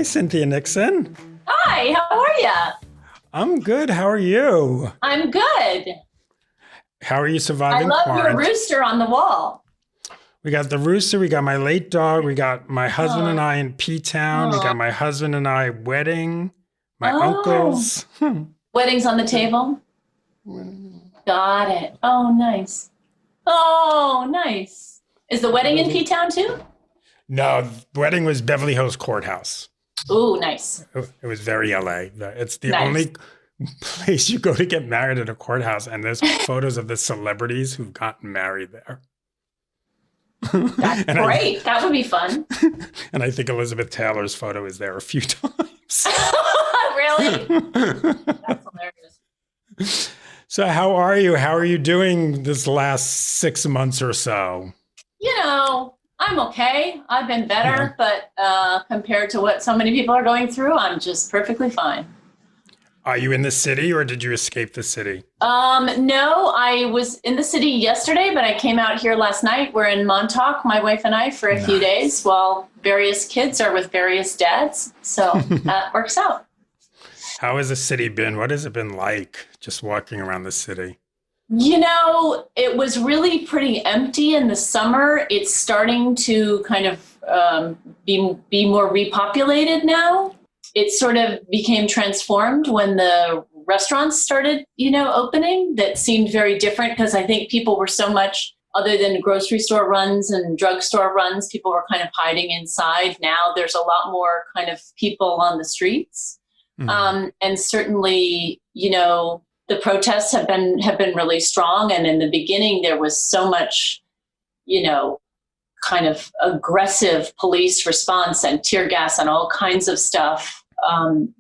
Hi, Cynthia Nixon. Hi, how are you? I'm good. How are you? I'm good. How are you I surviving love your quarantine? rooster on the wall. We got the rooster. We got my late dog. We got my husband and Oh, I in P-Town. We oh, got my husband and I wedding. My oh. uncles. Wedding's on the table? Got it. Oh, nice. Oh, nice. Is the wedding in P-Town too? No, wedding was Beverly Hills Courthouse. Ooh, nice. It was very LA. It's the Nice. only place you go to get married at a courthouse, and there's photos of the celebrities who've gotten married there. That's and I great. That would be fun. and I think Elizabeth Taylor's photo is there a few times. Really? That's hilarious. So how are you? How are you doing this last 6 months or so? I'm okay. I've been Yeah. better, but compared to what so many people are going through, I'm just perfectly fine. Are you in the city or did you escape the city? No, I was in the city yesterday, but I came out here last night. We're in Montauk, my wife and I, for a few days while various kids are with various dads. So that works out. How has the city been? What has it been like just walking around the city? It was really pretty empty in the summer. It's starting to kind of be more repopulated now. It sort of became transformed when the restaurants started, opening. That seemed very different because I think people were so much, other than grocery store runs and drugstore runs, people were kind of hiding inside. Now there's a lot more kind of people on the streets. And certainly, the protests have been really strong. And in the beginning, there was so much, kind of aggressive police response and tear gas and all kinds of stuff.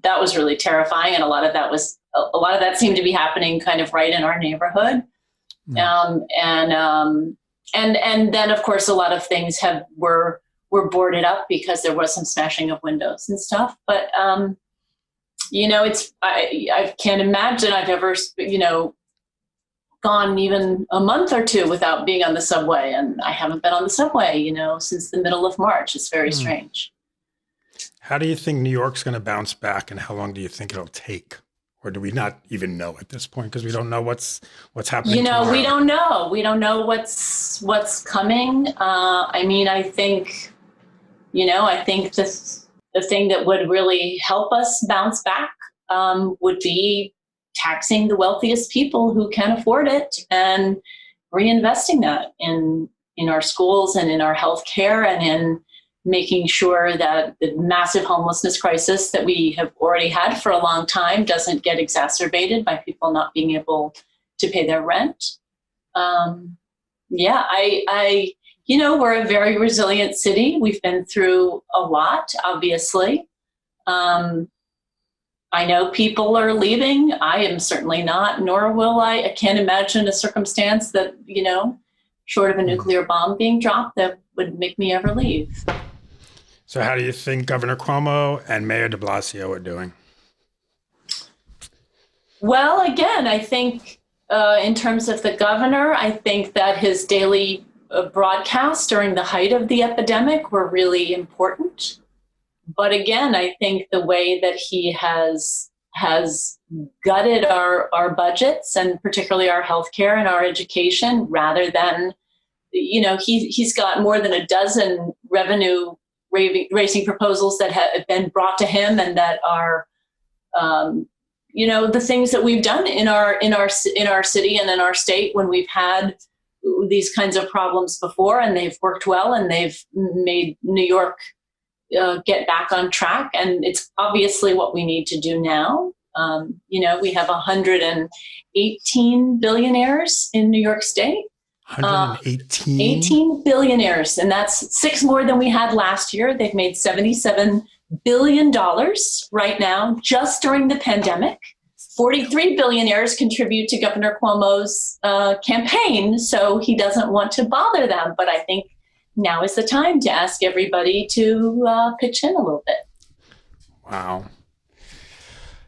That was really terrifying. And a lot of that seemed to be happening kind of right in our neighborhood. And then of course, a lot of things were boarded up because there was some smashing of windows and stuff. But, I can't imagine I've ever, gone even a month or two without being on the subway. And I haven't been on the subway, since the middle of March. It's very strange. How do you think New York's going to bounce back, and how long do you think it'll take? Or do we not even know at this point because we don't know what's happening tomorrow? We don't know. We don't know what's coming. I think, the thing that would really help us bounce back would be taxing the wealthiest people who can afford it and reinvesting that in our schools and in our healthcare and in making sure that the massive homelessness crisis that we have already had for a long time doesn't get exacerbated by people not being able to pay their rent. We're a very resilient city. We've been through a lot, obviously. I know people are leaving. I am certainly not, nor will I. I can't imagine a circumstance that, short of a nuclear bomb being dropped, that would make me ever leave. So how do you think Governor Cuomo and Mayor de Blasio are doing? Well, again, I think in terms of the governor, I think that his daily broadcasts during the height of the epidemic were really important. But again, I think the way that he has gutted our budgets and particularly our healthcare and our education, rather than, he's got more than a dozen revenue raising proposals that have been brought to him and that are, the things that we've done in our city and in our state when we've had these kinds of problems before, and they've worked well and they've made New York get back on track. And it's obviously what we need to do now. We have 118 billionaires in New York State. 118? 18 billionaires. And that's 6 more than we had last year. They've made $77 billion right now, just during the pandemic. 43 billionaires contribute to Governor Cuomo's campaign, so he doesn't want to bother them. But I think now is the time to ask everybody to pitch in a little bit. Wow.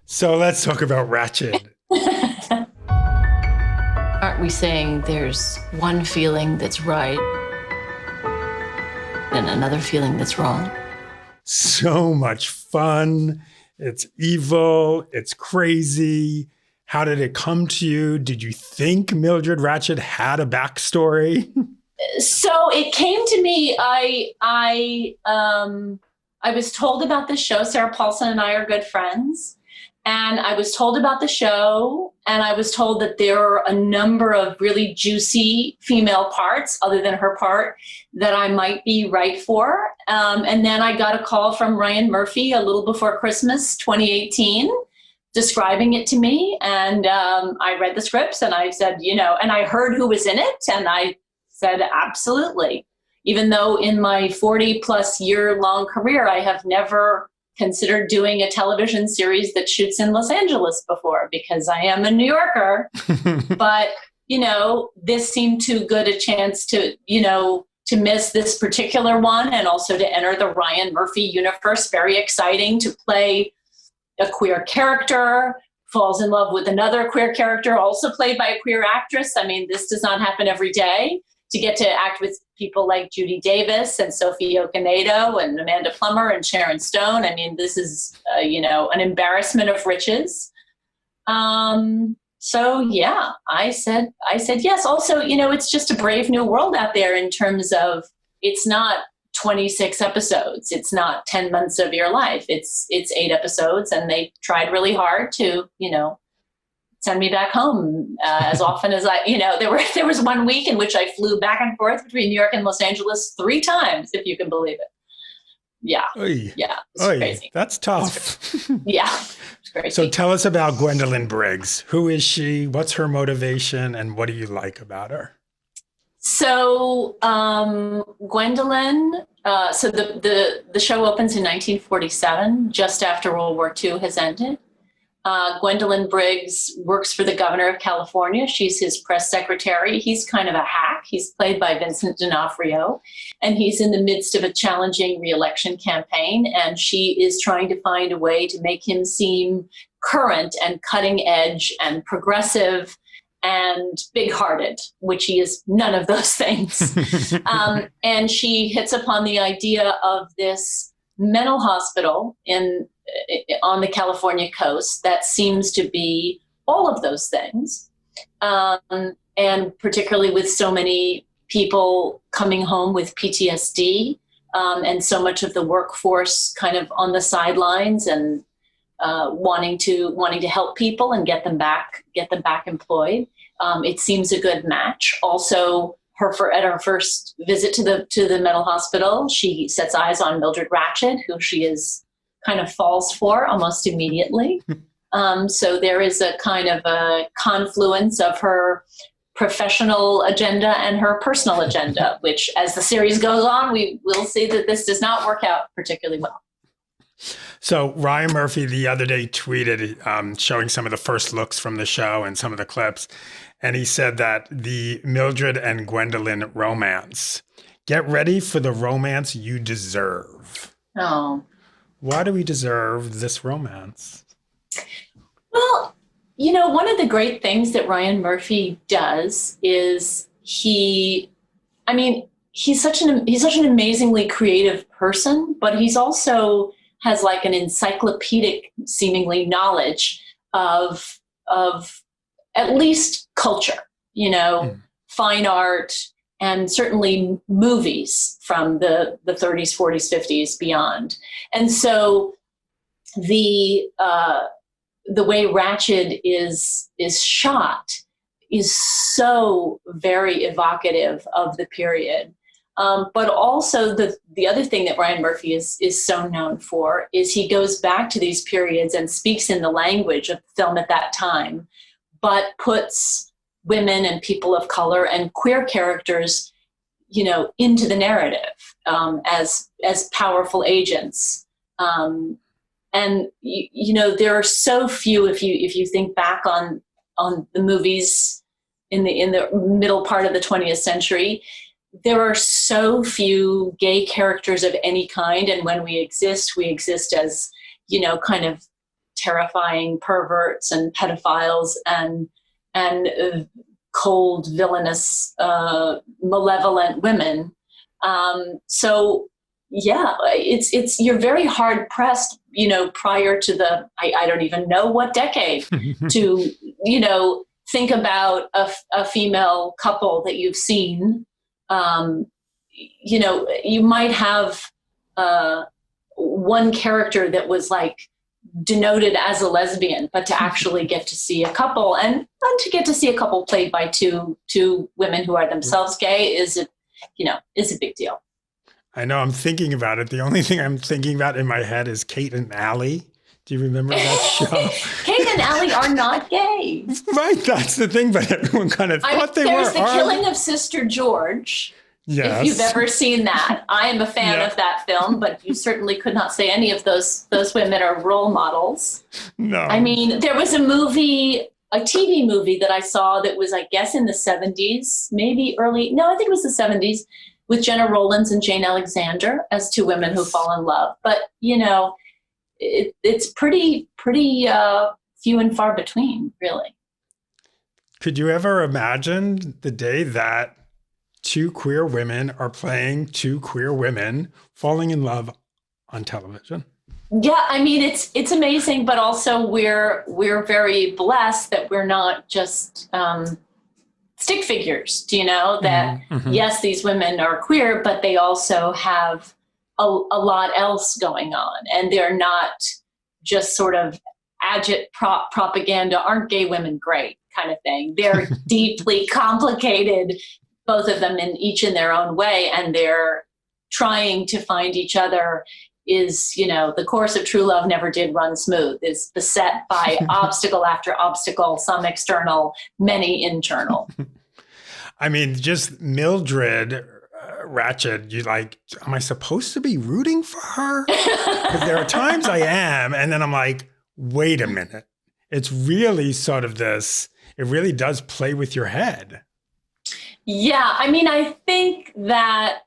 So let's talk about Ratched. Aren't we saying there's one feeling that's right and another feeling that's wrong? so much fun. It's evil. It's crazy. How did it come to you? Did you think Mildred Ratched had a backstory? So it came to me. I was told about this show. Sarah Paulson and I are good friends. And I was told about the show, and I was told that there are a number of really juicy female parts, other than her part, that I might be right for. And then I got a call from Ryan Murphy a little before Christmas 2018, describing it to me. And I read the scripts, and I said, and I heard who was in it, and I said, absolutely. Even though in my 40-plus year-long career, I have never considered doing a television series that shoots in Los Angeles before, because I am a New Yorker. But, this seemed too good a chance to miss this particular one, and also to enter the Ryan Murphy universe. Very exciting to play a queer character, falls in love with another queer character, also played by a queer actress. I mean, this does not happen every day. To get to act with people like Judy Davis and Sophie Okonedo and Amanda Plummer and Sharon Stone. I mean, this is, an embarrassment of riches. So yeah, I said yes. Also, it's just a brave new world out there in terms of, it's not 26 episodes. It's not 10 months of your life. It's 8 episodes, and they tried really hard to, send me back home as often as there was one week in which I flew back and forth between New York and Los Angeles 3 times, if you can believe it. Yeah. Oy. Yeah. It's Oy. crazy. That's tough. Yeah. It's crazy. So tell us about Gwendolyn Briggs. Who is she? What's her motivation? And what do you like about her? So Gwendolyn, so the show opens in 1947, just after World War II has ended. Gwendolyn Briggs works for the governor of California. She's his press secretary. He's kind of a hack. He's played by Vincent D'Onofrio, and he's in the midst of a challenging re-election campaign, and she is trying to find a way to make him seem current and cutting edge and progressive and big-hearted, which he is none of those things. And she hits upon the idea of this mental hospital on the California coast that seems to be all of those things. And particularly with so many people coming home with PTSD, and so much of the workforce kind of on the sidelines and wanting to help people and get them back employed. It seems a good match. Also, at her first visit to the mental hospital, she sets eyes on Mildred Ratched, who she is kind of falls for almost immediately. So there is a kind of a confluence of her professional agenda and her personal agenda, which, as the series goes on, we will see that this does not work out particularly well. So Ryan Murphy the other day tweeted showing some of the first looks from the show and some of the clips. And he said that the Mildred and Gwendolyn romance, get ready for the romance you deserve. Oh. Why do we deserve this romance? Well, one of the great things that Ryan Murphy does is he's such an amazingly creative person, but he's also has like an encyclopedic seemingly knowledge of at least culture, fine art, and certainly movies from the 30s, 40s, 50s, beyond. And so the way Ratched is shot is so very evocative of the period. But also the other thing that Ryan Murphy is so known for is he goes back to these periods and speaks in the language of film at that time, but puts women and people of color and queer characters, into the narrative as powerful agents. And there are so few. If you think back on the movies in the middle part of the 20th century, there are so few gay characters of any kind, and when we exist as kind of terrifying perverts and pedophiles and cold, villainous, malevolent women. So yeah, it's you're very hard pressed, prior to I don't even know what decade to, think about a female couple that you've seen. You might have one character that was like denoted as a lesbian, but to actually get to see a couple and to get to see a couple played by two women who are themselves gay is a big deal. I know, I'm thinking about it. The only thing I'm thinking about in my head is Kate and Allie. Do you remember that show? Kate and Allie are not gay. Right, that's the thing, but everyone kind of thought they were. There's the killing of Sister George. Yes. If you've ever seen that. I am a fan of that film, but you certainly could not say any of those women are role models. No. I mean, there was a TV movie that I saw that was, I guess, in the 70s, maybe I think it was the 70s, with Jenna Rollins and Jane Alexander as two women who fall in love. But, it's pretty few and far between, really. Could you ever imagine the day that two queer women are playing two queer women falling in love on television? Yeah, I mean, it's amazing, but also we're very blessed that we're not just stick figures, that yes, these women are queer, but they also have a lot else going on, and they're not just sort of propaganda, aren't gay women great kind of thing. They're deeply complicated, both of them in their own way, and they're trying to find each other. Is, the course of true love never did run smooth, is beset by obstacle after obstacle, some external, many internal. I mean, just Mildred Ratched, am I supposed to be rooting for her? Because there are times I am, and then I'm like, wait a minute. It's really sort of this, it really does play with your head. Yeah, I mean, I think that,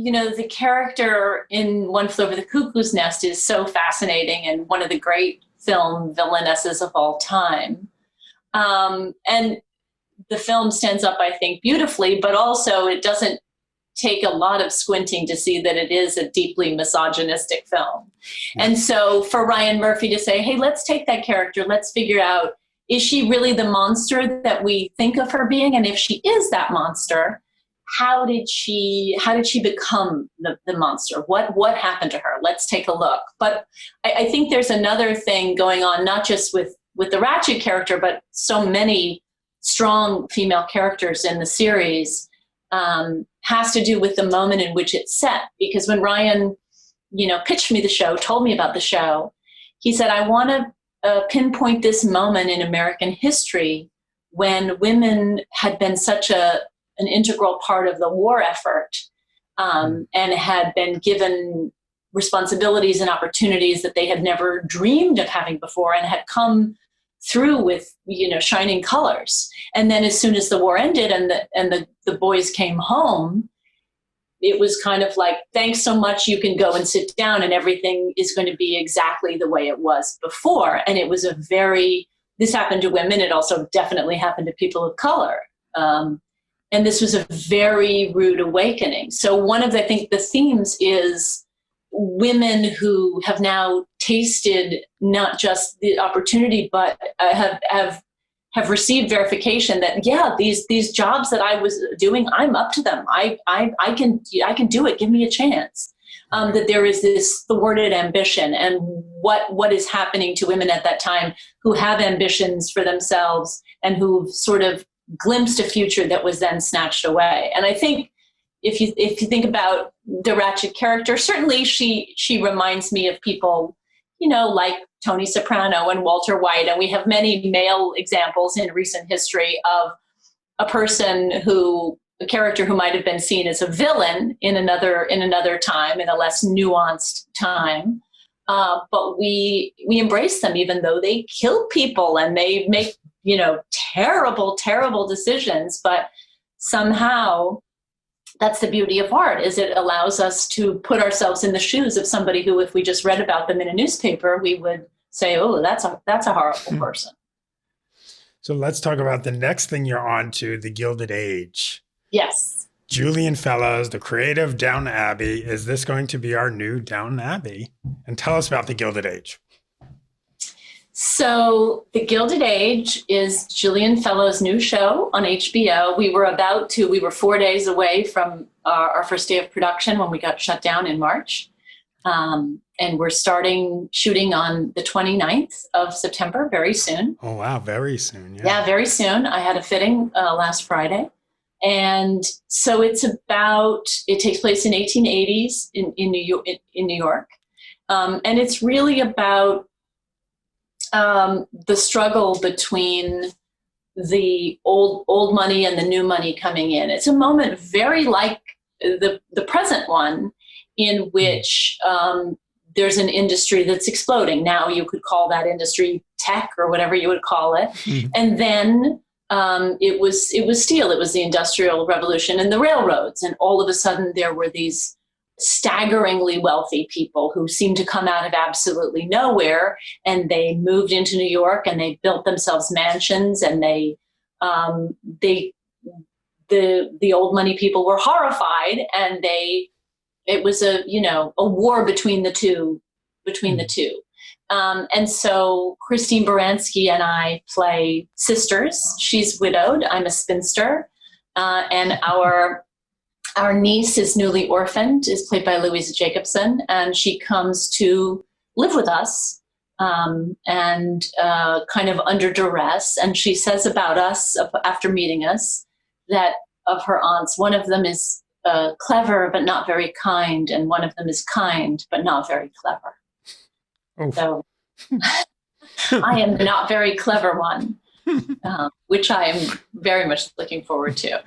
the character in One Flew Over the Cuckoo's Nest is so fascinating and one of the great film villainesses of all time. And the film stands up, I think, beautifully, but also it doesn't take a lot of squinting to see that it is a deeply misogynistic film. And so for Ryan Murphy to say, hey, let's take that character, let's figure out, is she really the monster that we think of her being? And if she is that monster, how did she become the monster? What happened to her? Let's take a look. But I think there's another thing going on, not just with the Ratched character, but so many strong female characters in the series, has to do with the moment in which it's set. Because when Ryan, pitched me the show, told me about the show, he said, I want to pinpoint this moment in American history when women had been such an integral part of the war effort, and had been given responsibilities and opportunities that they had never dreamed of having before, and had come through with, shining colors. And then as soon as the war ended and the boys came home, it was kind of like, thanks so much, you can go and sit down and everything is going to be exactly the way it was before. And it was this happened to women. It also definitely happened to people of color. And this was a very rude awakening. So one of I think the themes is women who have now tasted not just the opportunity, but have received verification that, yeah, these jobs that I was doing, I'm up to them. I can do it. Give me a chance. That there is this thwarted ambition, and what is happening to women at that time who have ambitions for themselves and who've sort of glimpsed a future that was then snatched away. And I think if you think about the Ratched character, certainly she reminds me of people, like Tony Soprano and Walter White. And we have many male examples in recent history of a character who might have been seen as a villain in another time, in a less nuanced time. But we embrace them even though they kill people and they make, terrible, terrible decisions. But somehow that's the beauty of art, is it allows us to put ourselves in the shoes of somebody who, if we just read about them in a newspaper, we would say, oh, that's a horrible person. So let's talk about the next thing you're on to, the Gilded Age. Yes. Julian Fellows, the creator of Downton Abbey. Is this going to be our new Downton Abbey? And tell us about the Gilded Age. So The Gilded Age is Julian Fellowes' new show on HBO. We were 4 days away from our first day of production when we got shut down in March. And we're starting shooting on the 29th of September, very soon. Oh, wow. Very soon. Yeah, very soon. I had a fitting last Friday. And so it takes place in 1880s in New York. And it's really about the struggle between the old money and the new money coming in. It's a moment very like the present one, in which there's an industry that's exploding. Now you could call that industry tech or whatever you would call it. And then it was steel. It was the Industrial Revolution and the railroads. And all of a sudden there were these staggeringly wealthy people who seemed to come out of absolutely nowhere, and they moved into New York and they built themselves mansions, and the old money people were horrified, and it was a war between the two. And so Christine Baranski and I play sisters. She's widowed. I'm a spinster. And our niece is newly orphaned, is played by Louisa Jacobson, and she comes to live with us and kind of under duress. And she says about us, after meeting us, that of her aunts, one of them is clever but not very kind, and one of them is kind but not very clever. Oh. So I am the not very clever one, which I am very much looking forward to.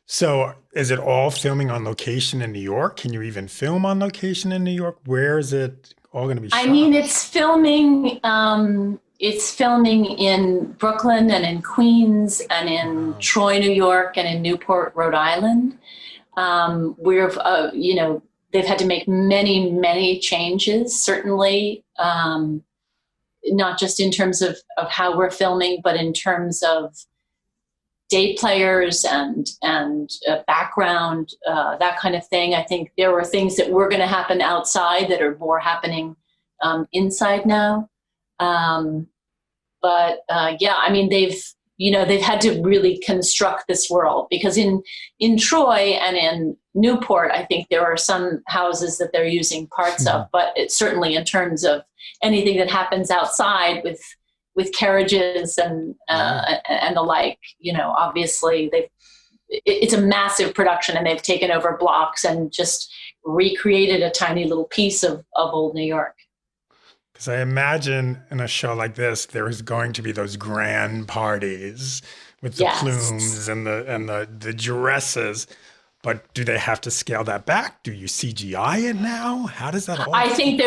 So is it all filming on location in New York? Can you even film on location in New York? Where is it all going to be shot? I mean, it's filming in Brooklyn and in Queens and in Troy, New York, and in Newport, Rhode Island. They've had to make many, many changes, certainly, not just in terms of how we're filming, but in terms of day players and background, that kind of thing. I think there were things that were going to happen outside that are more happening inside now. They've had to really construct this world, because in Troy and in Newport, I think there are some houses that they're using parts of, but it's certainly in terms of anything that happens outside with carriages and the like, obviously it's a massive production, and they've taken over blocks and just recreated a tiny little piece of old New York. Because I imagine in a show like this, there is going to be those grand parties with the plumes and the dresses. But do they have to scale that back? Do you CGI it now? How does that all? I think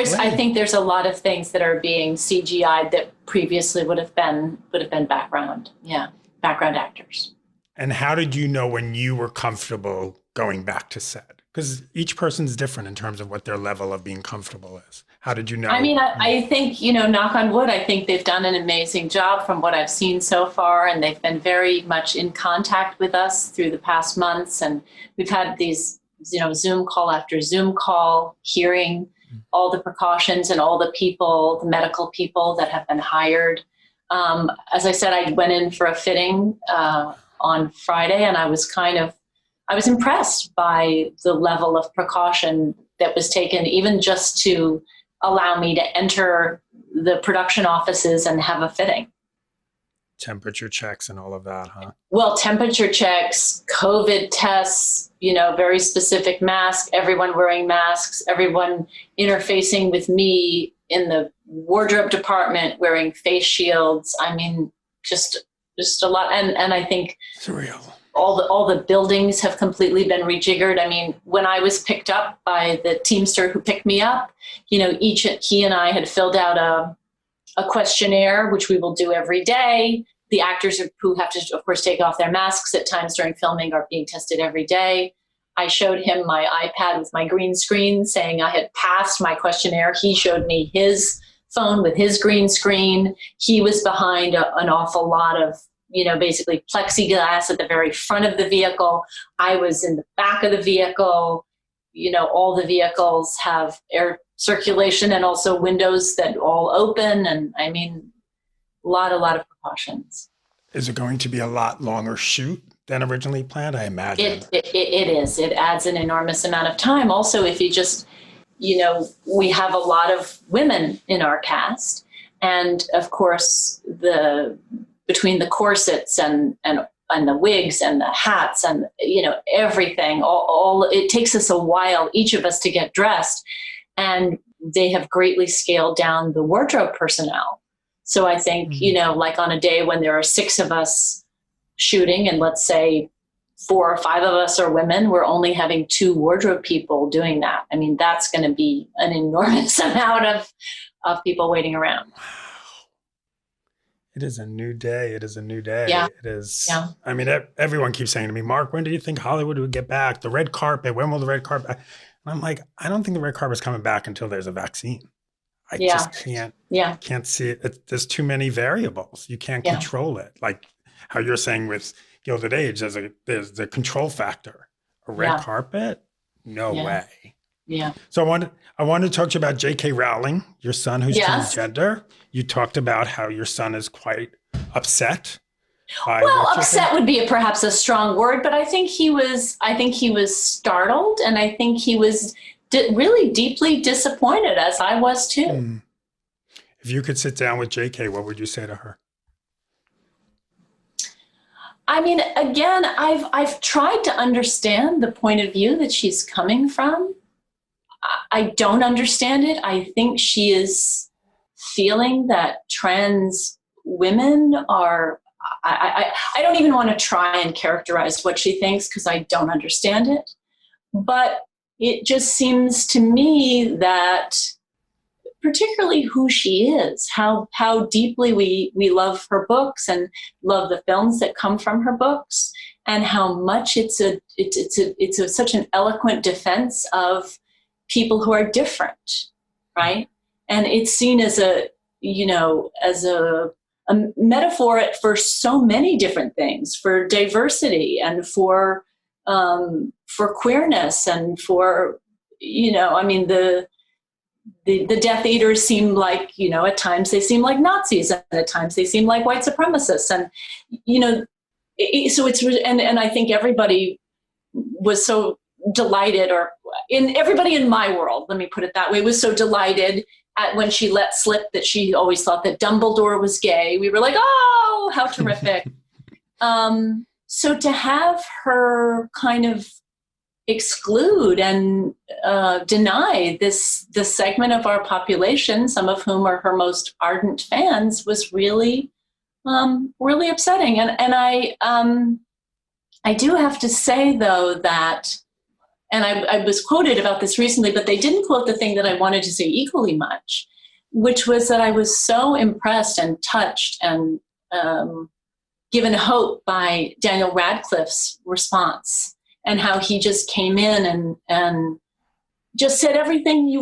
there's a lot of things that are being CGI'd that previously would have been background actors. And how did you know when you were comfortable going back to set? Because each person's different in terms of what their level of being comfortable is. How did you know? I mean, I think, knock on wood, I think they've done an amazing job from what I've seen so far. And they've been very much in contact with us through the past months. And we've had these, Zoom call after Zoom call, hearing all the precautions and all the people, the medical people that have been hired. As I said, I went in for a fitting on Friday, and I was impressed by the level of precaution that was taken, even just to allow me to enter the production offices and have a fitting. Temperature checks and all of that, huh? Well, temperature checks, COVID tests, very specific masks, everyone wearing masks, everyone interfacing with me in the wardrobe department wearing face shields. I mean, just a lot. And I think surreal. All the buildings have completely been rejiggered. I mean, when I was picked up by the Teamster who picked me up, he and I had filled out a questionnaire, which we will do every day. The actors who have to, of course, take off their masks at times during filming are being tested every day. I showed him my iPad with my green screen saying I had passed my questionnaire. He showed me his phone with his green screen. He was behind an awful lot of basically plexiglass at the very front of the vehicle. I was in the back of the vehicle. All the vehicles have air circulation and also windows that all open. And I mean, a lot of precautions. Is it going to be a lot longer shoot than originally planned? I imagine. It is. It adds an enormous amount of time. Also, if you just, we have a lot of women in our cast. And of course, between the corsets and the wigs and the hats and, everything, all it takes us a while, each of us, to get dressed. And they have greatly scaled down the wardrobe personnel. So I think, like on a day when there are 6 of us shooting, and let's say 4 or 5 of us are women, we're only having 2 wardrobe people doing that. I mean, that's going to be an enormous amount of people waiting around. Wow. It is a new day. It is a new day. Yeah. It is. Yeah. I mean, everyone keeps saying to me, Mark, when do you think Hollywood would get back? The red carpet, when will the red carpet? And I'm like, I don't think the red carpet's coming back until there's a vaccine. I just can't see it. There's too many variables. You can't control it. Like how you're saying with Gilded Age, there's the control factor. A red carpet? No way. Yeah. So I wanted to talk to you about J.K. Rowling, your son who's transgender. You talked about how your son is quite upset. Well, upset would be perhaps a strong word, but I think he was startled, and I think he was really deeply disappointed, as I was too. If you could sit down with J.K., what would you say to her? I mean, again, I've tried to understand the point of view that she's coming from. I don't understand it. I think she is feeling that trans women are, I don't even want to try and characterize what she thinks because I don't understand it. But it just seems to me that particularly who she is, how deeply we love her books and love the films that come from her books, and how much it's such an eloquent defense of people who are different, right? And it's seen as a metaphor for so many different things, for diversity and for queerness and for, I mean, the Death Eaters seem like, at times they seem like Nazis, and at times they seem like white supremacists. And, so it's, and I think everybody was so delighted, everybody in my world, let me put it that way, was so delighted when she let slip that she always thought that Dumbledore was gay. We were like, oh, how terrific. So to have her kind of exclude and deny this segment of our population, some of whom are her most ardent fans, was really, really upsetting. And I do have to say, though, that, and I was quoted about this recently, but they didn't quote the thing that I wanted to say equally much, which was that I was so impressed and touched and given hope by Daniel Radcliffe's response, and how he just came in and just said everything you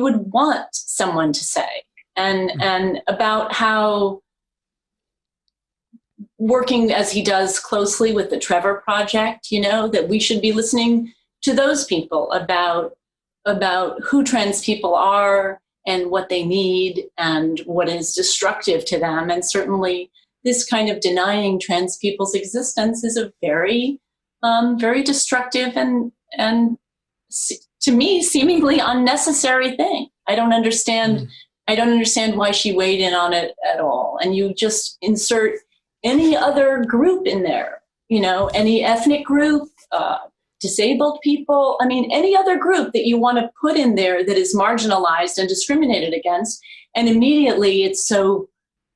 would want someone to say, and about how, working as he does closely with the Trevor Project, that we should be listening to those people about who trans people are and what they need and what is destructive to them. And certainly this kind of denying trans people's existence is a very, very destructive and to me, seemingly unnecessary thing. I don't understand why she weighed in on it at all. And you just insert any other group in there, any ethnic group, disabled people. I mean, any other group that you want to put in there that is marginalized and discriminated against. And immediately it's so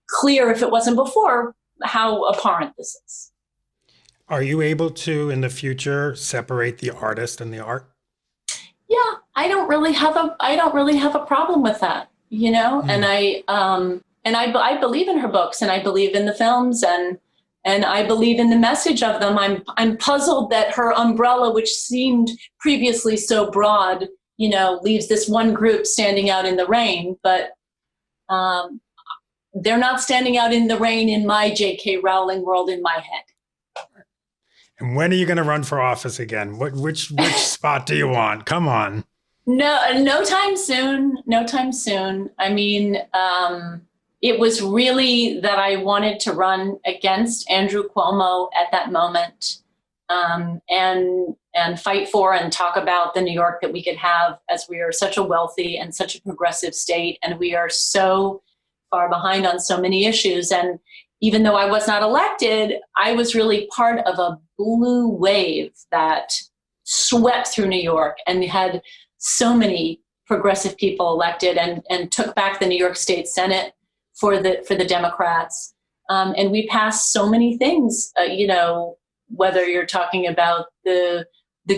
clear, if it wasn't before, how abhorrent this is. Are you able to, in the future, separate the artist and the art? Yeah, I don't really have a problem with that, and I believe in her books, and I believe in the films, and I believe in the message of them. I'm puzzled that her umbrella, which seemed previously so broad, leaves this one group standing out in the rain. But they're not standing out in the rain in my J.K. Rowling world in my head. And when are you going to run for office again? Which spot do you want? Come on. No time soon. No time soon. I mean, it was really that I wanted to run against Andrew Cuomo at that moment, and fight for and talk about the New York that we could have, as we are such a wealthy and such a progressive state, and we are so far behind on so many issues. And even though I was not elected, I was really part of a blue wave that swept through New York and had so many progressive people elected, and took back the New York State Senate for the Democrats. And we passed so many things, whether you're talking about the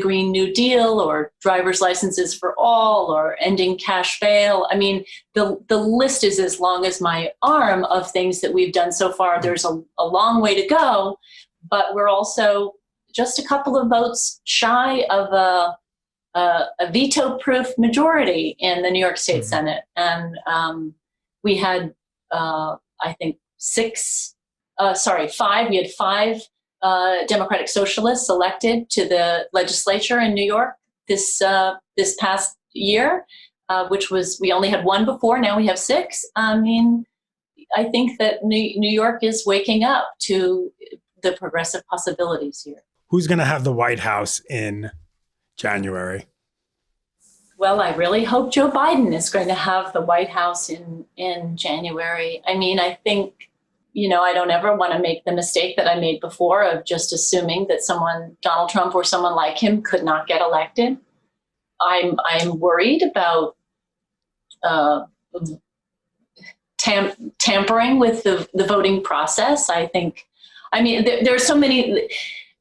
Green New Deal or driver's licenses for all or ending cash bail. I mean, the list is as long as my arm of things that we've done so far. There's a long way to go, but we're also just a couple of votes shy of a veto-proof majority in the New York State Senate. And we had, I think, five. We had five Democratic Socialists elected to the legislature in New York this past year, which was, we only had one before, now we have six. I mean, I think that New York is waking up to the progressive possibilities here. Who's going to have the White House in January? Well, I really hope Joe Biden is going to have the White House in January. I mean, I think, I don't ever want to make the mistake that I made before of just assuming that Donald Trump or someone like him could not get elected. I'm worried about tampering with the voting process. There are so many.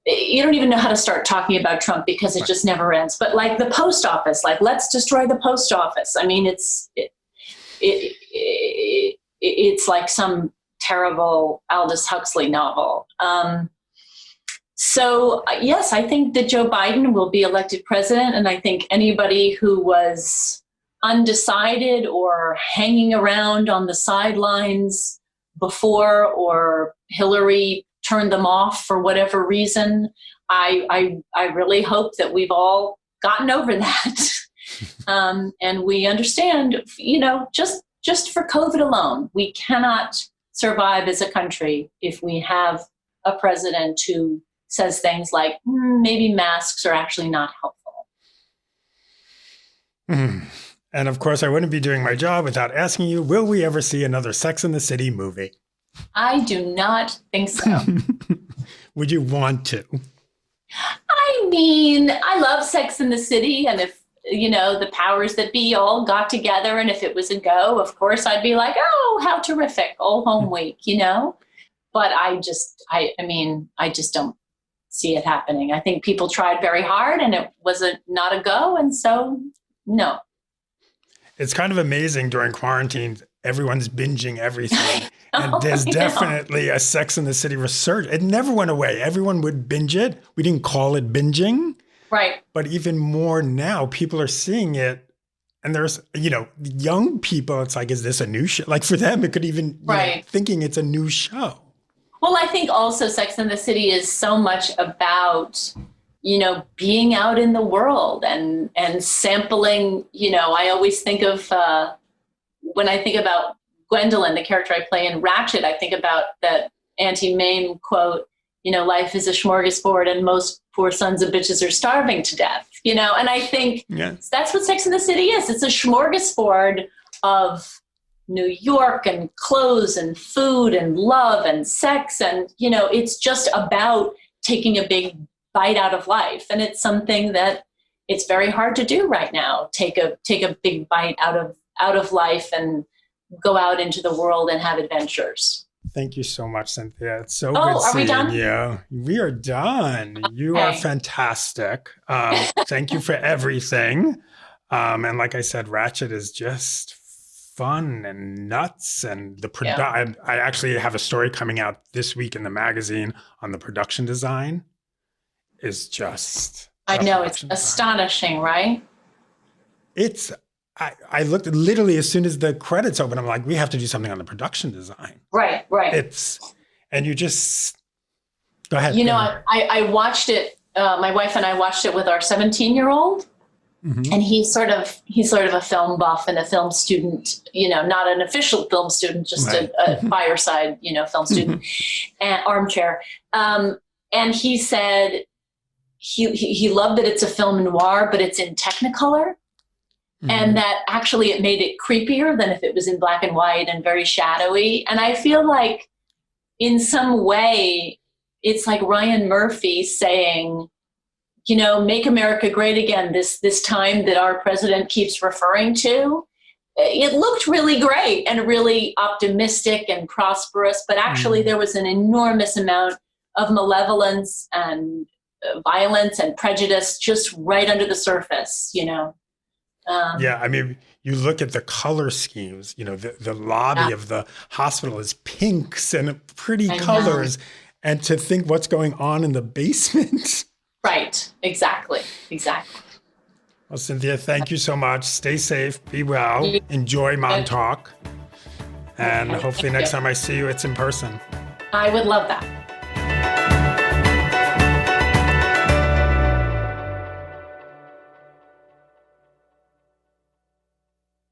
You don't even know how to start talking about Trump because it just never ends. But like the post office, like let's destroy the post office. I mean, it's like some terrible Aldous Huxley novel. So yes, I think that Joe Biden will be elected president, and I think anybody who was undecided or hanging around on the sidelines before, or Hillary turned them off for whatever reason, I really hope that we've all gotten over that. And we understand, just for COVID alone, we cannot survive as a country if we have a president who says things like, maybe masks are actually not helpful. And of course, I wouldn't be doing my job without asking you, will we ever see another Sex and the City movie? I do not think so. Would you want to? I mean, I love Sex and the City, and if, the powers that be all got together, and if it was a go, of course, I'd be like, oh, how terrific, oh, home week, But I just don't see it happening. I think people tried very hard, and it was not a go, and so, no. It's kind of amazing during quarantine, everyone's binging everything. And there's definitely a Sex and the City resurgence. It never went away. Everyone would binge it. We didn't call it binging. Right. But even more now, people are seeing it. And there's, young people, it's like, is this a new show? Like for them, it could even, thinking it's a new show. Well, I think also Sex and the City is so much about, being out in the world and sampling, I always think of, when I think about Gwendolyn, the character I play in Ratched, I think about that Auntie Mame quote, life is a smorgasbord and most poor sons of bitches are starving to death, and I think that's what Sex and the City is. It's a smorgasbord of New York and clothes and food and love and sex. And, it's just about taking a big bite out of life. And it's something that it's very hard to do right now. Take a big bite out of life and go out into the world and have adventures. Thank you so much, Cynthia. It's so good seeing you. We are done. You are fantastic. Thank you for everything. And like I said, Ratched is just fun and nuts. And I actually have a story coming out this week in the magazine on the production design. Is just... I know, it's astonishing, right? It's I looked literally as soon as the credits opened, I'm like, we have to do something on the production design. Right. And you just, go ahead. You know, I watched it, my wife and I watched it with our 17-year-old. Mm-hmm. And he's sort of a film buff and a film student, you know, not an official film student, just right. a fireside, you know, film student, and armchair. And he said he loved that it's a film noir, but it's in Technicolor. Mm-hmm. And that actually it made it creepier than if it was in black and white and very shadowy. And I feel like in some way, it's like Ryan Murphy saying, you know, make America great again, this time that our president keeps referring to. It looked really great and really optimistic and prosperous, but actually there was an enormous amount of malevolence and violence and prejudice just right under the surface, you know. Yeah, I mean, you look at the color schemes, you know, the lobby of the hospital is pinks and pretty colors. And to think what's going on in the basement. Right, exactly. Well, Cynthia, thank you so much. Stay safe, be well, enjoy Montauk. And hopefully next time I see you, it's in person. I would love that.